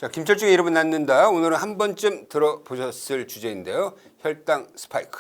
자, 김철중의 이름은 낳는다. 오늘은 한 번쯤 들어보셨을 주제인데요. 혈당 스파이크.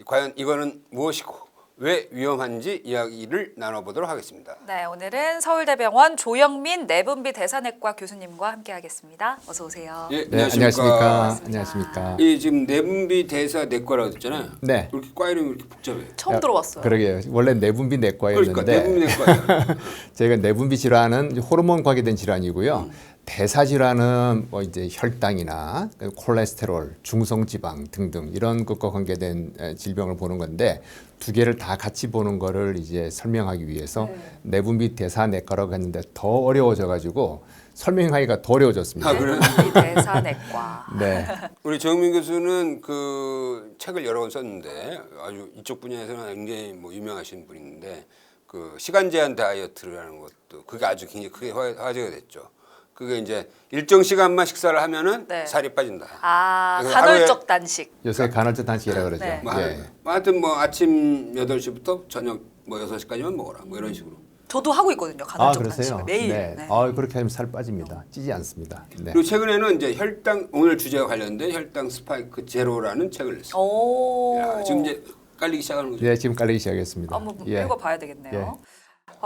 과연 이거는 무엇이고 왜 위험한지 이야기를 나눠보도록 하겠습니다. 네, 오늘은 서울대병원 조영민 내분비 대사내과 교수님과 함께하겠습니다. 어서 오세요. 예, 네, 안녕하십니까. 안녕하십니까. 이 지금 내분비 대사내과라고 했잖아요. 네. 이렇게 과 이름이 이렇게 복잡해요. 처음 들어봤어요. 그러게요. 원래 내분비 내과였는데 그러니까 내분비내과예요. 저희가 내분비 질환은 호르몬 관계된 질환이고요. 대사 질환은 뭐 이제 혈당이나 콜레스테롤, 중성지방 등등 이런 것과 관계된 질병을 보는 건데 두 개를 다 같이 보는 거를 이제 설명하기 위해서 내분비 대사내과라고 했는데 더 어려워져 가지고 설명하기가 더 어려워졌습니다. 아, 그래요? 내분비 대사내과. 네. 우리 정민 교수는 그 책을 여러 권 썼는데 아주 이쪽 분야에서는 굉장히 뭐 유명하신 분인데 그 시간 제한 다이어트라는 것도 그게 아주 굉장히 크게 화제가 됐죠. 그게 이제 일정 시간만 식사를 하면은 네. 살이 빠진다. 아, 그래서 간헐적 단식. 요새 간헐적 단식이라고 그러죠. 네. 예. 하여튼 뭐 아침 8시부터 저녁 뭐 6시까지만 먹어라. 뭐 이런 식으로. 저도 하고 있거든요. 아, 간헐적 그러세요? 단식을 매일. 네. 네. 아, 그렇게 하면 살 빠집니다. 찌지 않습니다. 네. 그리고 최근에는 이제 혈당 오늘 주제와 관련된 혈당 스파이크 제로라는 책을 냈어요. 오. 야, 지금 이제 깔리기 시작하는 거죠. 네, 지금 깔리기 시작했습니다. 한번 예. 읽어봐야 되겠네요. 예.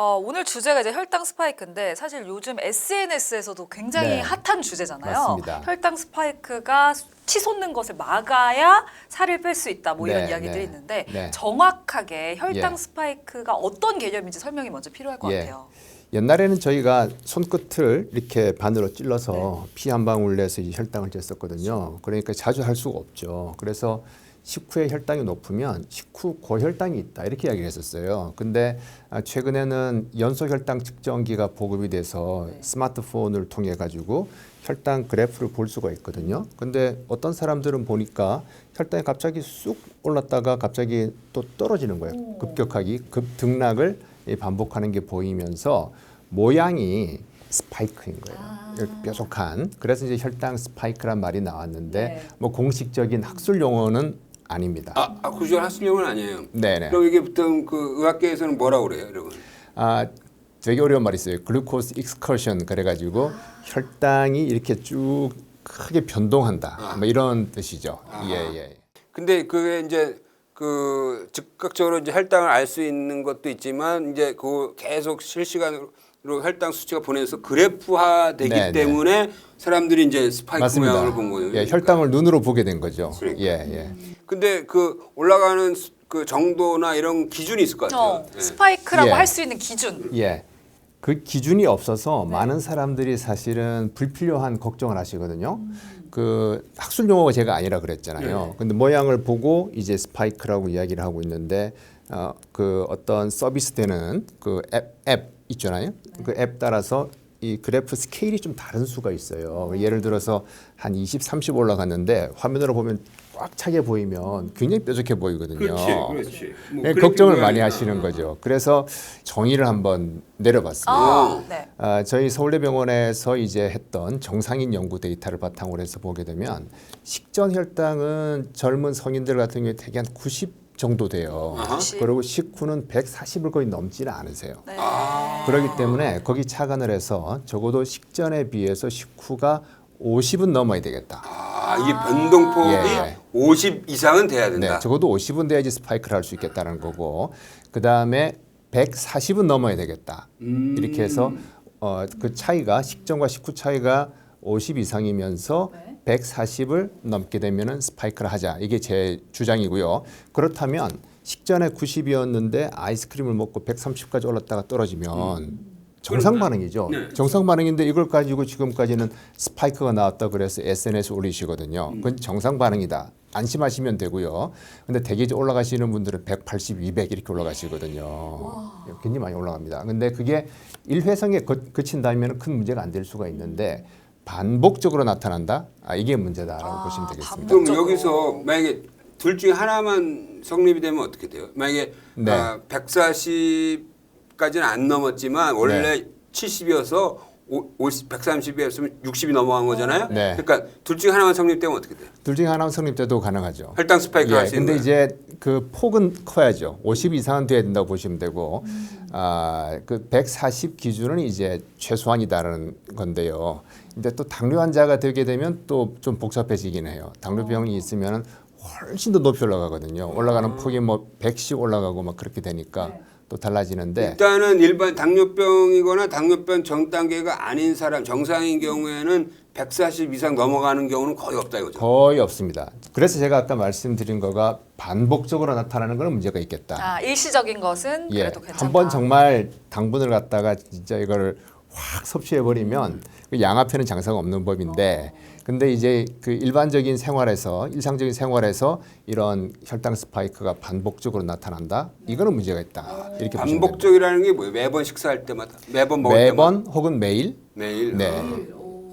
오늘 주제가 이제 혈당 스파이크인데 사실 요즘 SNS에서도 굉장히 네. 핫한 주제잖아요. 맞습니다. 혈당 스파이크가 치솟는 것을 막아야 살을 뺄 수 있다. 뭐 이런 네, 이야기들이 네. 있는데 네. 정확하게 혈당 예. 스파이크가 어떤 개념인지 설명이 먼저 필요할 것 예. 같아요. 옛날에는 저희가 손끝을 이렇게 반으로 찔러서 네. 피 한 방울 내서 이 혈당을 쟀었거든요. 그러니까 자주 할 수가 없죠. 그래서 식후에 혈당이 높으면 식후 고혈당이 있다 이렇게 이야기를 했었어요. 근데 최근에는 연소 혈당 측정기가 보급이 돼서 네. 스마트폰을 통해 가지고 혈당 그래프를 볼 수가 있거든요. 근데 어떤 사람들은 보니까 혈당이 갑자기 쑥 올랐다가 갑자기 또 떨어지는 거예요. 급격하게 급등락을 반복하는 게 보이면서 모양이 스파이크인 거예요. 이렇게 뾰족한. 그래서 이제 혈당 스파이크란 말이 나왔는데 네. 뭐 공식적인 학술 용어는 아닙니다. 구조 학술용은 아니에요. 네네. 그럼 이게 보통 그 의학계에서는 뭐라고 그래요, 여러분? 되게 어려운 말이 있어요. 글루코스 익스커션 그래가지고 혈당이 이렇게 쭉 크게 변동한다. 뭐 이런 뜻이죠. 예. 근데 그게 이제 그 즉각적으로 이제 혈당을 알 수 있는 것도 있지만 이제 그 계속 실시간으로 혈당 수치가 보내서 그래프화 되기 네, 때문에 사람들이 이제 스파이크 맞습니다. 모양을 본 거예요. 예, 혈당을 눈으로 보게 된 거죠. 그러니까. 예. 근데 그 올라가는 그 정도나 이런 기준이 있을 것 같아요. 예. 스파이크라고 예. 할 수 있는 기준. 예. 그 기준이 없어서 많은 사람들이 사실은 불필요한 걱정을 하시거든요. 그 학술 용어가 제가 아니라 그랬잖아요. 근데 모양을 보고 이제 스파이크라고 이야기를 하고 있는데 그 어떤 서비스되는 그 앱 있잖아요. 그 앱 따라서 이 그래프 스케일이 좀 다른 수가 있어요. 예를 들어서 한 20, 30 올라갔는데 화면으로 보면 꽉 차게 보이면 굉장히 뾰족해 보이거든요. 그렇지. 뭐 네, 그래픽 걱정을 모양이나. 많이 하시는 거죠. 그래서 정의를 한번 내려봤습니다. 네. 저희 서울대병원에서 이제 했던 정상인 연구 데이터를 바탕으로 해서 보게 되면 식전 혈당은 젊은 성인들 같은 경우에 대개 한 90 정도 돼요. 90. 그리고 식후는 140을 거의 넘지는 않으세요. 네. 그렇기 때문에 거기 차관을 해서 적어도 식전에 비해서 식후가 50은 넘어야 되겠다. 이게 변동폭이 예. 50 이상은 돼야 된다. 네, 적어도 50은 돼야지 스파이크를 할 수 있겠다는 거고, 그 다음에 140은 넘어야 되겠다. 이렇게 해서 그 차이가 식전과 식후 차이가 50 이상이면서 140을 넘게 되면은 스파이크를 하자. 이게 제 주장이고요. 그렇다면 식전에 90이었는데 아이스크림을 먹고 130까지 올랐다가 떨어지면 정상 반응이죠. 네. 정상 반응인데 이걸 가지고 지금까지는 스파이크가 나왔다 그래서 SNS 올리시거든요. 그건 정상 반응이다. 안심하시면 되고요. 근데 대개 올라가시는 분들은 180, 200 이렇게 올라가시거든요. 굉장히 많이 올라갑니다. 근데 그게 일회성에 그친다면 큰 문제가 안 될 수가 있는데 반복적으로 나타난다? 이게 문제다라고 보시면 되겠습니다. 그럼 반복적으로. 여기서 만약에 둘 중에 하나만 성립이 되면 어떻게 돼요? 만약에 네. 140까지는 안 넘었지만 원래 네. 70이어서 130이었으면 60이 넘어간 거잖아요. 네. 그러니까 둘 중 하나만 성립되면 어떻게 돼요? 둘 중에 하나 성립돼도 가능하죠. 혈당 스파이크 할 수 있는 근데 거예요. 이제 그 폭은 커야죠. 50 이상은 돼야 된다고 보시면 되고, 그 140 기준은 이제 최소한이다라는 건데요. 근데 또 당뇨 환자가 되게 되면 또 좀 복잡해지긴 해요. 당뇨병이 있으면 훨씬 더 높이 올라가거든요. 올라가는 폭이 뭐 110 올라가고 막 그렇게 되니까 또 달라지는데. 일단은 일반 당뇨병이거나 당뇨병 전 단계가 아닌 사람 정상인 경우에는 140 이상 넘어가는 경우는 거의 없다 이거죠. 거의 없습니다. 그래서 제가 아까 말씀드린 거가 반복적으로 나타나는 건 문제가 있겠다. 아, 일시적인 것은 그래도 괜찮다. 한번 정말 당분을 갖다가 진짜 이거를 확 섭취해 버리면 그 양압에는 장사가 없는 법인데, 근데 이제 그 일반적인 생활에서 일상적인 생활에서 이런 혈당 스파이크가 반복적으로 나타난다. 이거는 문제가 있다. 이렇게 보시면 됩니다. 반복적이라는 게 뭐예요? 매번 식사할 때마다, 매번 먹을 매번 혹은 매일. 때마다, 매일. 네,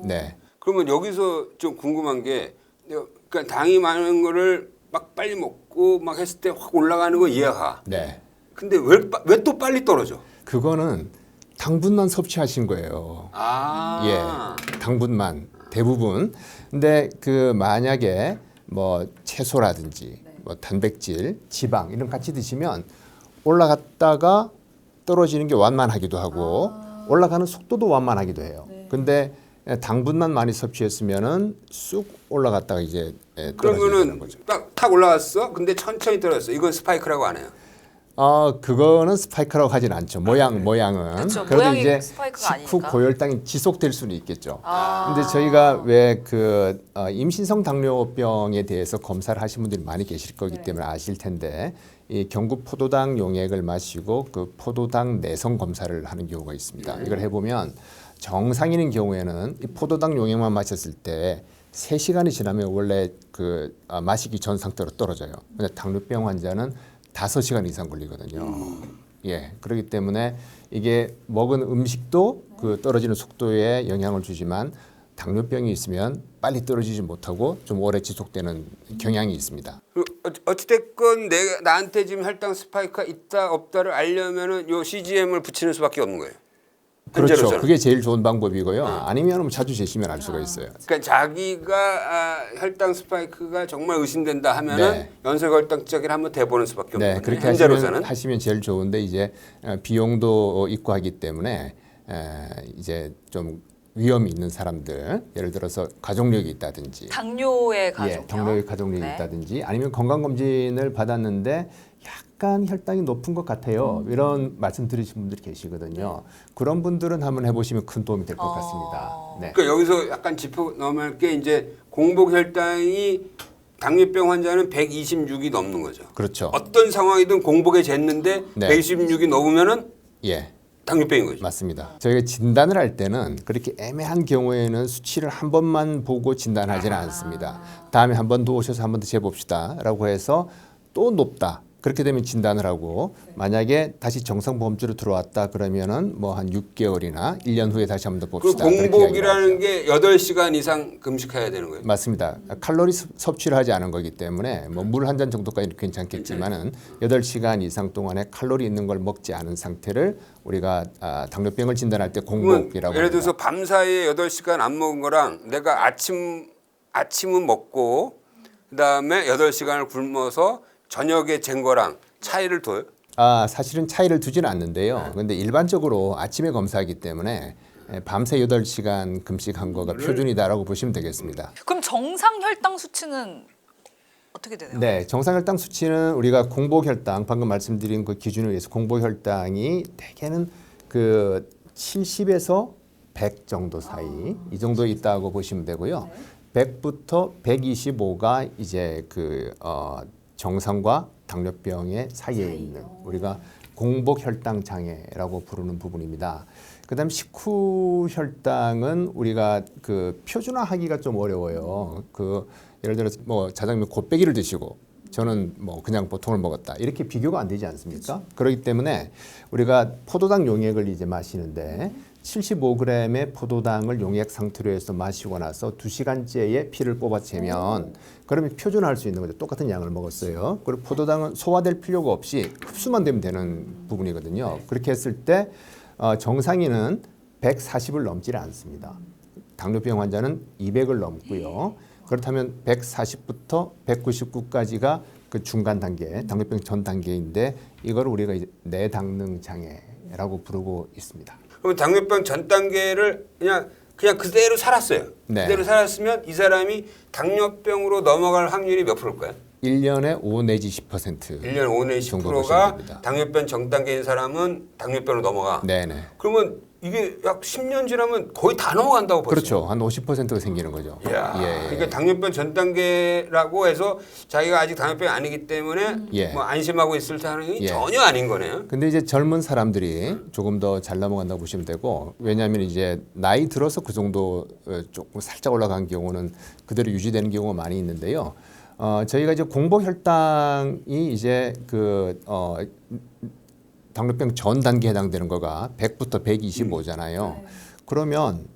네. 그러면 여기서 좀 궁금한 게, 그러니까 당이 많은 거를 막 빨리 먹고 막 했을 때 확 올라가는 거 이해가. 네. 근데 왜 또 빨리 떨어져? 그거는 당분만 섭취하신 거예요. 아, 예, 당분만 대부분. 근데 그 만약에 뭐 채소라든지 뭐 단백질, 지방 이런 같이 드시면 올라갔다가 떨어지는 게 완만하기도 하고 올라가는 속도도 완만하기도 해요. 근데 당분만 많이 섭취했으면은 쑥 올라갔다가 이제 떨어지는 그러면은 거죠. 탁 올라갔어. 근데 천천히 떨어졌어. 이건 스파이크라고 안 해요. 그거는 스파이크라고 하진 않죠. 모양은. 그쵸, 그래도 모양이 이제 스파이크가 식후 아니니까. 고혈당이 지속될 수는 있겠죠. 근데 저희가 왜 그 임신성 당뇨병에 대해서 검사를 하신 분들이 많이 계실 거기 때문에 아실 텐데, 이 경구 포도당 용액을 마시고 그 포도당 내성 검사를 하는 경우가 있습니다. 이걸 해보면 정상인인 경우에는 이 포도당 용액만 마셨을 때 3시간이 지나면 원래 그 마시기 전 상태로 떨어져요. 근데 당뇨병 환자는 5시간 이상 걸리거든요. 예, 그렇기 때문에 이게 먹은 음식도 그 떨어지는 속도에 영향을 주지만 당뇨병이 있으면 빨리 떨어지지 못하고 좀 오래 지속되는 경향이 있습니다. 어찌됐건 나한테 지금 혈당 스파이크가 있다 없다를 알려면은 요 CGM을 붙이는 수밖에 없는 거예요. 그렇죠. 현재로서는. 그게 제일 좋은 방법이고요. 아니면 뭐 자주 재시면 알 수가 있어요. 그러니까 자기가 혈당 스파이크가 정말 의심된다 하면은 네. 연쇄혈당제를 한번 대보는 수밖에 없는 네, 거예요. 그렇게 현재로서는. 하시면 제일 좋은데 이제 비용도 있고 하기 때문에 이제 좀 위험이 있는 사람들, 예를 들어서 가족력이 있다든지, 당뇨의 가족요. 예, 당뇨의 가족력이 네. 있다든지, 아니면 건강검진을 받았는데 약간 혈당이 높은 것 같아요. 이런 말씀 들으신 분들이 계시거든요. 그런 분들은 한번 해보시면 큰 도움이 될 것 같습니다. 네. 그러니까 여기서 약간 짚어 넘을 게 이제 공복 혈당이 당뇨병 환자는 126이 넘는 거죠. 그렇죠. 어떤 상황이든 공복에 쟀는데 네. 126이 넘으면은 예. 당뇨병인 거죠. 맞습니다. 저희가 진단을 할 때는 그렇게 애매한 경우에는 수치를 한 번만 보고 진단하지는 않습니다. 다음에 한 번 더 오셔서 한 번 더 재봅시다라고 해서 또 높다. 그렇게 되면 진단을 하고, 만약에 다시 정상 범주로 들어왔다 그러면은 뭐 한 6개월이나 1년 후에 다시 한 번 더 그 봅시다. 그렇게 이야기를 공복이라는 하죠. 게 8시간 이상 금식해야 되는 거예요. 맞습니다. 칼로리 섭취를 하지 않은 거기 때문에 뭐 물 한 잔 정도까지는 괜찮겠지만은 8시간 이상 동안에 칼로리 있는 걸 먹지 않은 상태를 우리가 당뇨병을 진단할 때 그러면 공복이라고 예를 합니다. 들어서 밤 사이에 8시간 안 먹은 거랑 내가 아침은 먹고 그다음에 8시간을 굶어서 저녁에 잰 거랑 차이를 둬요? 사실은 차이를 두지는 않는데요. 근데 일반적으로 아침에 검사하기 때문에 밤새 8시간 금식한 거가 표준이다라고 보시면 되겠습니다. 그럼 정상 혈당 수치는 어떻게 되나요? 네, 정상혈당 수치는 우리가 공복혈당, 방금 말씀드린 그 기준에 의해서 공복혈당이 대개는 그 70에서 100 정도 사이, 이 정도 있다고 보시면 되고요. 100부터 125가 이제 그 정상과 당뇨병의 사이에 있는 우리가 공복혈당 장애라고 부르는 부분입니다. 그다음 식후 혈당은 우리가 그 표준화하기가 좀 어려워요. 그 예를 들어서 뭐 자장면 곱빼기를 드시고 저는 뭐 그냥 보통을 먹었다. 이렇게 비교가 안 되지 않습니까? 그렇기 때문에 우리가 포도당 용액을 이제 마시는데 75g의 포도당을 용액 상태로 해서 마시고 나서 2시간째에 피를 뽑아 재면 그러면 표준화할 수 있는 거죠. 똑같은 양을 먹었어요. 그리고 포도당은 소화될 필요가 없이 흡수만 되면 되는 부분이거든요. 그렇게 했을 때 정상인은 140을 넘지를 않습니다. 당뇨병 환자는 200을 넘고요. 그렇다면 140부터 199까지가 그 중간 단계, 당뇨병 전 단계인데 이걸 우리가 이제 내당능 장애라고 부르고 있습니다. 그럼 당뇨병 전 단계를 그냥 그대로 살았어요. 네. 그대로 살았으면 이 사람이 당뇨병으로 넘어갈 확률이 몇 프로일까요? 1년에 5 내지 10%. 1년 5 내지 정도 10%가 보시면 됩니다. 당뇨병 전 단계인 사람은 당뇨병으로 넘어가. 네네. 그러면 이게 약 10년 지나면 거의 다 넘어간다고 보죠. 그렇죠. 한 50%가 생기는 거죠. 이야, 예. 그러니까 당뇨병 전 단계라고 해서 자기가 아직 당뇨병이 아니기 때문에 예. 뭐 안심하고 있을 사람이 예. 전혀 아닌 거네요. 근데 이제 젊은 사람들이 조금 더 잘 넘어간다고 보시면 되고 왜냐하면 이제 나이 들어서 그 정도 조금 살짝 올라간 경우는 그대로 유지되는 경우가 많이 있는데요. 저희가 이제 공복 혈당이 이제 당뇨병 전 단계에 해당되는 거가 100부터 125잖아요. 그러면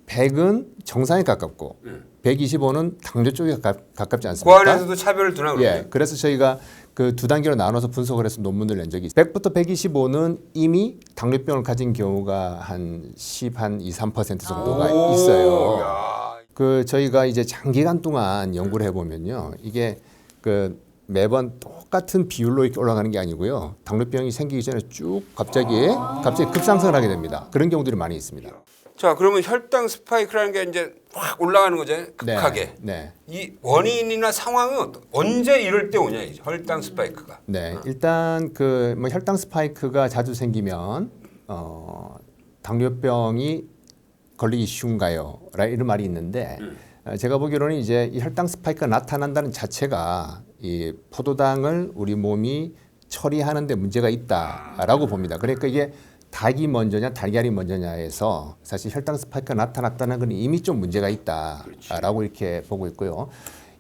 100은 정상에 가깝고 125는 당뇨 쪽에 가깝지 그 않습니까? 안에서도 차별을 두나 그러면? 예, 그래서 저희가 그 두 단계로 나눠서 분석을 해서 논문을 낸 적이 있어요. 100부터 125는 이미 당뇨병을 가진 경우가 한 2, 3% 정도가 있어요. 야. 그 저희가 이제 장기간 동안 연구를 해보면요, 이게 그 매번 똑같은 비율로 이렇게 올라가는 게 아니고요, 당뇨병이 생기기 전에 쭉 갑자기 급상승을 하게 됩니다. 그런 경우들이 많이 있습니다. 자, 그러면 혈당 스파이크라는 게 이제 확 올라가는 거죠. 급하게. 네. 이 원인이나 상황은 언제 이럴 때 오냐 이제 혈당 스파이크가. 네, 일단 그 뭐 혈당 스파이크가 자주 생기면 당뇨병이 걸리기 쉬운가요? 라 이런 말이 있는데 제가 보기로는 이제 이 혈당 스파이크가 나타난다는 자체가 이 포도당을 우리 몸이 처리하는 데 문제가 있다라고 봅니다. 그러니까 이게 닭이 먼저냐 달걀이 먼저냐에서 사실 혈당 스파이크가 나타났다는 건 이미 좀 문제가 있다라고 이렇게 보고 있고요.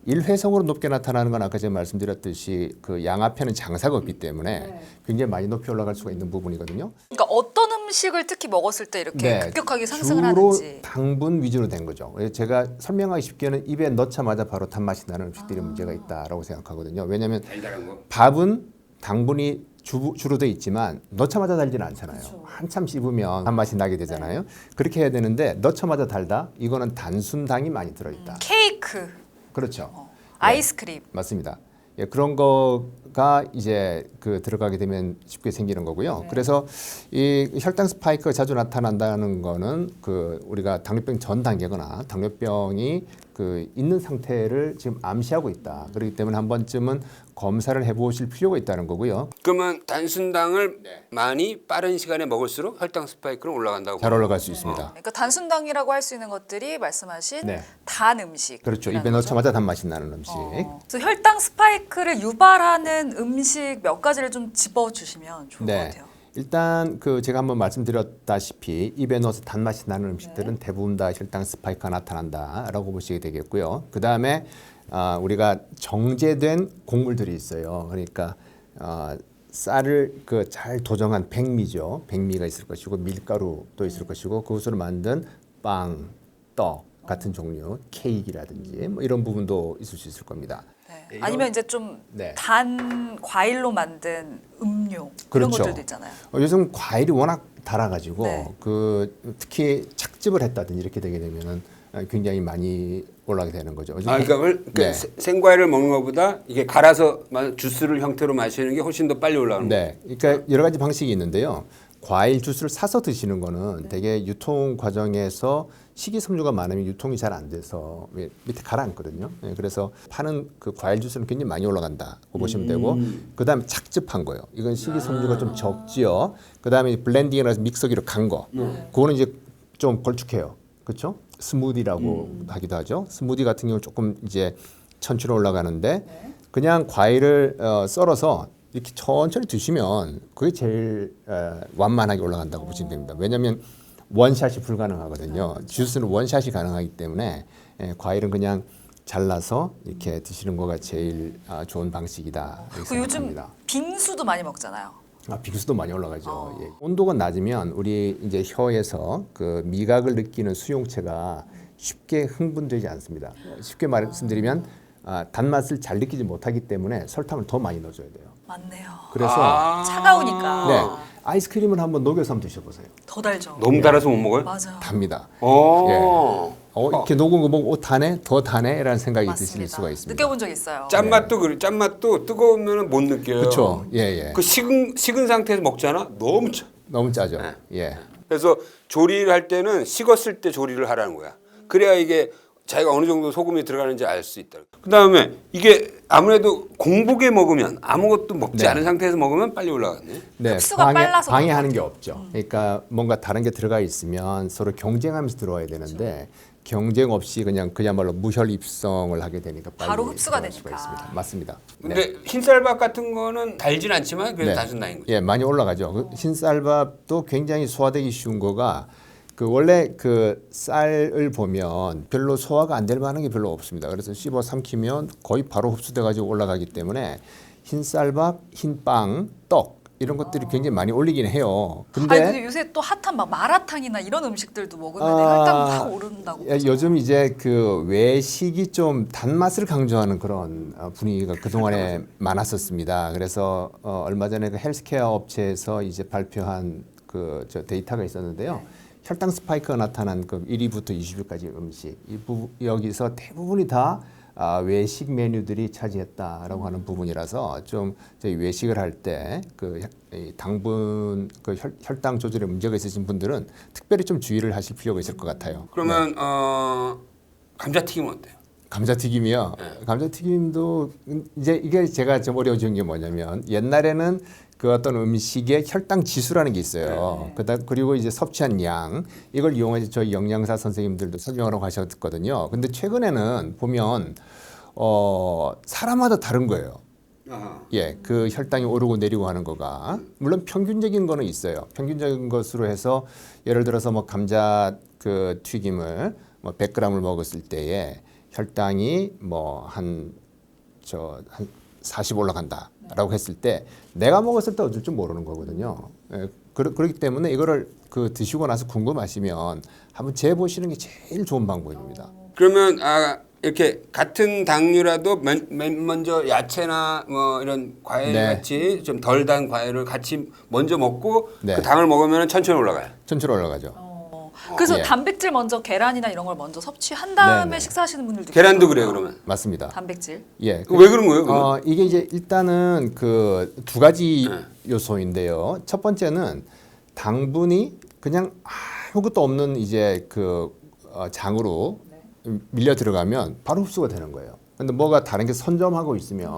일회성으로 높게 나타나는 건 아까 제가 말씀드렸듯이 그 양압에는 장사가 없기 때문에 굉장히 많이 높이 올라갈 수가 있는 부분이거든요. 그러니까 어떤 음식을 특히 먹었을 때 이렇게 급격하게 상승을 주로 하는지. 당분 위주로 된 거죠. 제가 설명하기 쉽게는 입에 넣자마자 바로 단맛이 나는 음식들이 문제가 있다라고 생각하거든요. 왜냐하면 달달한 거. 밥은 당분이 주로 돼 있지만 넣자마자 달지는 않잖아요. 한참 씹으면 단맛이 나게 되잖아요. 그렇게 해야 되는데 넣자마자 달다? 이거는 단순당이 많이 들어있다. 케이크, 그렇죠. 아이스크림. 맞습니다. 예, 그런 거가 이제 그 들어가게 되면 쉽게 생기는 거고요. 그래서 이 혈당 스파이크가 자주 나타난다는 거는 그 우리가 당뇨병 전 단계거나 당뇨병이 그 있는 상태를 지금 암시하고 있다. 그렇기 때문에 한 번쯤은 검사를 해보실 필요가 있다는 거고요. 그러면 단순당을 많이 빠른 시간에 먹을수록 혈당 스파이크는 올라간다고. 잘 올라갈 수 있습니다. 그러니까 단순당이라고 할 수 있는 것들이 말씀하신 네. 단 음식. 그렇죠. 입에 넣자마자 단맛이 나는 음식. 그래서 혈당 스파이크를 유발하는 음식 몇 가지를 좀 짚어주시면 좋을 것 같아요. 일단 그 제가 한번 말씀드렸다시피 입에 넣어서 단맛이 나는 음식들은 대부분 다 혈당 스파이크가 나타난다라고 보시게 되겠고요. 그 다음에 우리가 정제된 곡물들이 있어요. 그러니까 쌀을 그 잘 도정한 백미죠. 백미가 있을 것이고 밀가루도 있을 것이고 그것으로 만든 빵, 떡 같은 종류, 케이크라든지 뭐 이런 부분도 있을 수 있을 겁니다. 네. 아니면 이제 좀 단 과일로 만든 음료 그런 그렇죠. 것들도 있잖아요. 요즘 과일이 워낙 달아가지고 네. 그 특히 착즙을 했다든지 이렇게 되게 되면은 굉장히 많이 올라가게 되는 거죠. 그러니까 네. 생과일을 먹는 것보다 이게 갈아서 주스를 형태로 마시는 게 훨씬 더 빨리 올라가는 거예요. 네, 그러니까 여러 가지 방식이 있는데요. 과일 주스를 사서 드시는 거는 되게 유통 과정에서 식이섬유가 많으면 유통이 잘 안 돼서 밑에 가라앉거든요. 네, 그래서 파는 그 과일 주스는 굉장히 많이 올라간다고 보시면 되고, 그 다음에 착즙한 거예요. 이건 식이섬유가 좀 적지요. 그 다음에 블렌딩이라서 믹서기로 간 거, 그거는 이제 좀 걸쭉해요. 그렇죠? 스무디라고 하기도 하죠. 스무디 같은 경우는 조금 이제 천천히 올라가는데 그냥 과일을 썰어서 이렇게 천천히 드시면 그게 제일 완만하게 올라간다고 보시면 됩니다. 왜냐하면 원샷이 불가능하거든요. 주스는 원샷이 가능하기 때문에 과일은 그냥 잘라서 이렇게 드시는 거가 제일 좋은 방식이다. 그 요즘 빙수도 많이 먹잖아요. 빙수도 많이 올라가죠. 예. 온도가 낮으면 우리 이제 혀에서 그 미각을 느끼는 수용체가 쉽게 흥분되지 않습니다. 쉽게 말씀드리면 단맛을 잘 느끼지 못하기 때문에 설탕을 더 많이 넣어줘야 돼요. 맞네요. 그래서 차가우니까. 네, 아이스크림을 한번 녹여서 한번 드셔보세요. 더 달죠. 너무 달아서 못 먹어요? 맞아요. 답니다. 오. 이렇게 녹은 거 보고 다네? 더 다네? 라는 생각이 드실 수가 있습니다. 느껴본 적 있어요. 짠맛도 그래. 짠맛도 뜨거우면 못 느껴요. 그렇죠. 예. 그 식은 상태에서 먹잖아. 너무 짜. 너무 짜죠. 네. 예. 그래서 조리를 할 때는 식었을 때 조리를 하라는 거야. 그래야 이게 자기가 어느 정도 소금이 들어가는지 알 수 있다. 그다음에 이게 아무래도 공복에 먹으면 아무것도 먹지 네. 않은 상태에서 먹으면 빨리 올라가네. 네, 흡수가 빨라서 방해하는 그런 게 없죠. 그러니까 뭔가 다른 게 들어가 있으면 서로 경쟁하면서 들어와야 되는데 경쟁 없이 그야말로 무혈 입성을 하게 되니까 빨리 바로 흡수가 들어갈 수가 되니까. 있습니다. 맞습니다. 근데 흰쌀밥 같은 거는 달진 않지만 그래도 단순당인 거죠. 예, 많이 올라가죠. 그 흰쌀밥도 굉장히 소화되기 쉬운 거가 그 원래 그 쌀을 보면 별로 소화가 안 될 만한 게 별로 없습니다. 그래서 씹어 삼키면 거의 바로 흡수돼 가지고 올라가기 때문에 흰쌀밥, 흰빵, 떡 이런 것들이 굉장히 많이 올리긴 해요. 근데 요새 또 핫한 막 마라탕이나 이런 음식들도 먹으면 혈당 확 오른다고. 요즘 이제 그 외식이 좀 단맛을 강조하는 그런 분위기가 그동안에 많았었습니다. 그래서 얼마 전에 그 헬스케어 업체에서 이제 발표한 그 데이터가 있었는데요. 혈당 스파이크가 나타난 그 1위부터 20위까지 음식 여기서 대부분이 다 외식 메뉴들이 차지했다라고 하는 부분이라서 좀 저희 외식을 할 때 그 당분 그 혈당 조절에 문제가 있으신 분들은 특별히 좀 주의를 하실 필요가 있을 것 같아요. 그러면 감자튀김은 어때요? 감자튀김이요. 감자튀김도 이제 이게 제가 좀 어려워진 게 뭐냐면 옛날에는 그 어떤 음식의 혈당 지수라는 게 있어요. 그리고 이제 섭취한 양 이걸 이용해서 저희 영양사 선생님들도 설명하라고 하셨거든요. 근데 최근에는 보면 사람마다 다른 거예요. 예, 그 혈당이 오르고 내리고 하는 거가 물론 평균적인 거는 있어요. 평균적인 것으로 해서 예를 들어서 뭐 감자 그 튀김을 뭐 100g을 먹었을 때에 혈당이 뭐 한 40 올라간다라고 했을 때 내가 먹었을 때 어쩔 줄 모르는 거거든요. 예, 그렇기 때문에 이거를 그 드시고 나서 궁금하시면 한번 재보시는 게 제일 좋은 방법입니다. 그러면 이렇게 같은 당류라도 맨 먼저 야채나 뭐 이런 과일 네. 같이 좀 덜 단 과일을 같이 먼저 먹고 네. 그 당을 먹으면 천천히 올라가요. 천천히 올라가죠. 그래서 예. 단백질 먼저 계란이나 이런 걸 먼저 섭취한 다음에 네네. 식사하시는 분들도 계란도 계시더라고요. 그래요 그러면. 맞습니다. 단백질. 예. 왜 그런 거예요? 그러면? 이게 이제 일단은 그 두 가지 요소인데요. 첫 번째는 당분이 그냥 아무것도 없는 이제 그 장으로 밀려 들어가면 바로 흡수가 되는 거예요. 근데 뭐가 다른 게 선점하고 있으면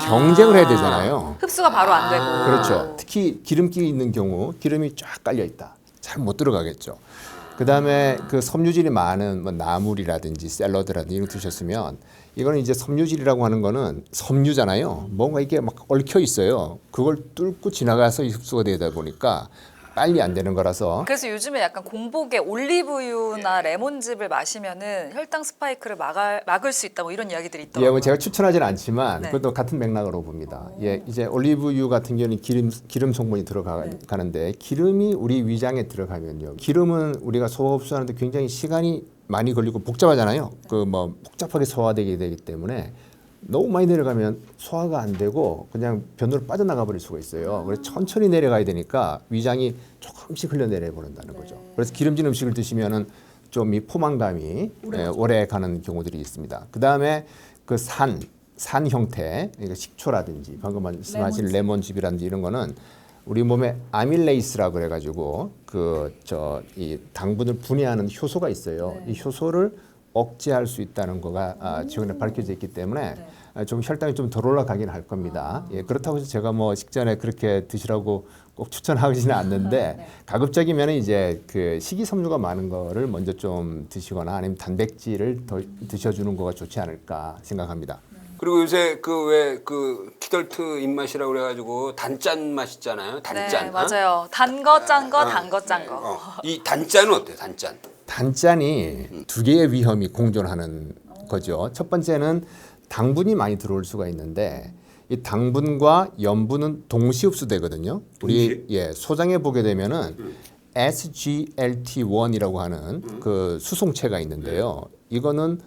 경쟁을 해야 되잖아요. 흡수가 바로 안 되고. 그렇죠. 특히 기름기 있는 경우 기름이 쫙 깔려 있다. 잘 못 들어가겠죠. 그다음에 그 섬유질이 많은 뭐 나물이라든지 샐러드라든지 이런 거 드셨으면 이거는 이제 섬유질이라고 하는 거는 섬유잖아요. 뭔가 이게 막 얽혀 있어요. 그걸 뚫고 지나가서 흡수가 되다 보니까 빨리 안 되는 거라서 그래서 요즘에 약간 공복에 올리브유나 레몬즙을 마시면은 혈당 스파이크를 막을 수 있다 뭐 이런 이야기들이 예, 있더라고요. 뭐 제가 추천하지는 않지만 네. 그것도 같은 맥락으로 봅니다. 예, 이제 올리브유 같은 경우는 기름 성분이 들어가는데 기름이 우리 위장에 들어가면요. 기름은 우리가 소화 흡수하는데 굉장히 시간이 많이 걸리고 복잡하잖아요. 그 뭐 복잡하게 소화되게 되기 때문에 너무 많이 내려가면 소화가 안 되고 그냥 변으로 빠져나가 버릴 수가 있어요. 그래서 천천히 내려가야 되니까 위장이 조금씩 흘러내려 버린다는 거죠. 그래서 기름진 음식을 드시면은 좀 이 포만감이 오래 가는 경우들이 있습니다. 그 다음에 그 산 형태, 그러니까 식초라든지 방금 말씀하신 레몬즙이라든지 이런 거는 우리 몸에 아밀레이스라고 그래가지고 이 당분을 분해하는 효소가 있어요. 이 효소를 억제할 수 있다는 거가 최근에 밝혀져 있기 때문에 좀 혈당이 좀 덜 올라가긴 할 겁니다. 예, 그렇다고 해서 제가 뭐 식전에 그렇게 드시라고 꼭 추천하지는 않는데 가급적이면 이제 그 식이섬유가 많은 거를 먼저 좀 드시거나 아니면 단백질을 더 드셔주는 거가 좋지 않을까 생각합니다. 그리고 요새 그 왜 그 키덜트 입맛이라고 그래가지고 단짠 맛 있잖아요. 단짠. 네, 맞아요. 단 거, 짠 거, 단 거, 짠 거. 이 단짠은 어때요? 단짠. 단짠이 두 개의 위험이 공존하는 거죠. 첫 번째는 당분이 많이 들어올 수가 있는데 이 당분과 염분은 동시 흡수되거든요. 우리 소장에 보게 되면은 SGLT1이라고 하는 그 수송체가 있는데요. 이거는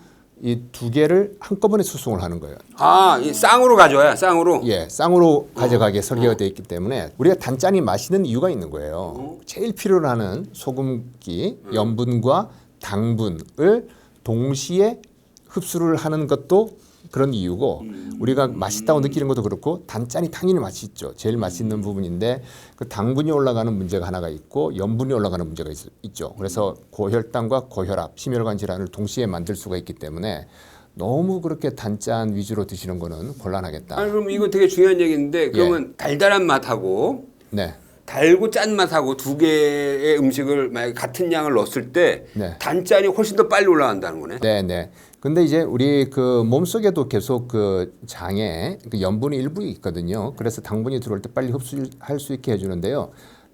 이 두 개를 한꺼번에 수송을 하는 거예요. 아, 이 쌍으로 가져와요. 쌍으로. 예, 쌍으로 가져가게 설계가 되어 있기 때문에 우리가 단짠이 맛있는 이유가 있는 거예요. 제일 필요로 하는 소금기, 염분과 당분을 동시에 흡수를 하는 것도 그런 이유고 우리가 맛있다고 느끼는 것도 그렇고 단짠이 당연히 맛있죠. 제일 맛있는 부분인데 그 당분이 올라가는 문제가 하나가 있고 염분이 올라가는 문제가 있죠. 그래서 고혈당과 고혈압, 심혈관 질환을 동시에 만들 수가 있기 때문에 너무 그렇게 단짠 위주로 드시는 거는 곤란하겠다. 아니, 그럼 이거 되게 중요한 얘기인데 그러면 달달한 맛하고 네. 달고 짠 맛하고 두 개의 음식을 만약에 같은 양을 넣었을 때 네. 단짠이 훨씬 더 빨리 올라간다는 거네. 네, 네. 근데 이제 우리 그 몸속에도 계속 그 장에 그 염분이 일부 있거든요. 그래서 당분이 들어올 때 빨리 흡수할 수 있게 해주는데요.